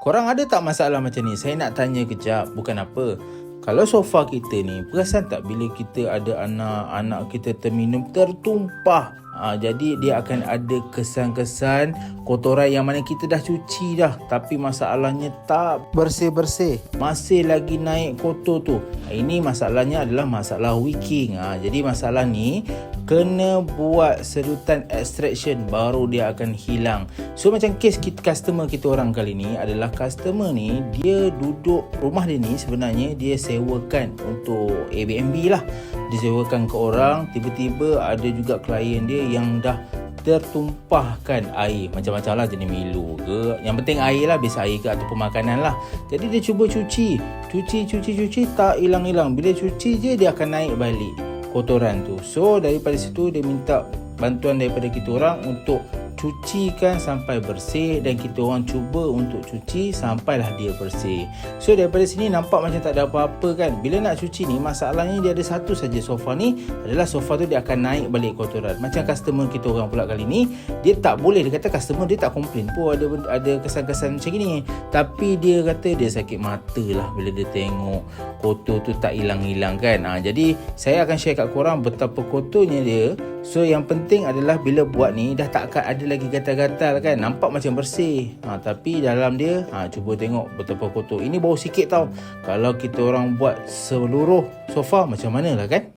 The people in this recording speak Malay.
Korang ada tak masalah macam ni? Saya nak tanya kejap, bukan apa. Kalau sofa kita ni, perasan tak bila kita ada anak kita terminum tertumpah? Jadi dia akan ada kesan-kesan kotoran yang mana kita dah cuci dah, tapi masalahnya tak bersih-bersih, masih lagi naik kotor tu. Ini masalahnya adalah masalah wicking. Jadi masalah ni kena buat sedutan extraction baru dia akan hilang. So macam kes customer kita orang kali ni adalah customer ni, dia duduk rumah dia ni sebenarnya dia sewakan untuk Airbnb lah. Dia sewakan ke orang, tiba-tiba ada juga klien dia yang dah tertumpahkan air, macam-macam lah, jenis Milo ke, yang penting air lah, biasa air ke ataupun makanan lah. Jadi dia cuba cuci, tak hilang-hilang. Bila cuci je dia akan naik balik kotoran tu. So daripada situ dia minta bantuan daripada kita orang untuk cucikan sampai bersih, dan kita orang cuba untuk cuci sampailah dia bersih. So daripada sini nampak macam tak ada apa-apa kan. Bila nak cuci ni, masalahnya dia ada satu saja sofa ni, adalah sofa tu dia akan naik balik kotoran. Macam customer kita orang pula kali ni, dia tak boleh, dia kata customer dia tak komplain pun ada kesan-kesan macam ni, tapi dia kata dia sakit mata lah bila dia tengok kotor tu tak hilang-hilang kan. Jadi saya akan share kat korang betapa kotornya dia. So yang penting adalah bila buat ni dah tak akan ada lagi gatal-gatal kan. Nampak macam bersih, tapi dalam dia cuba tengok betapa kotor. Ini bau sikit tau. Kalau kita orang buat seluruh sofa macam mana lah kan.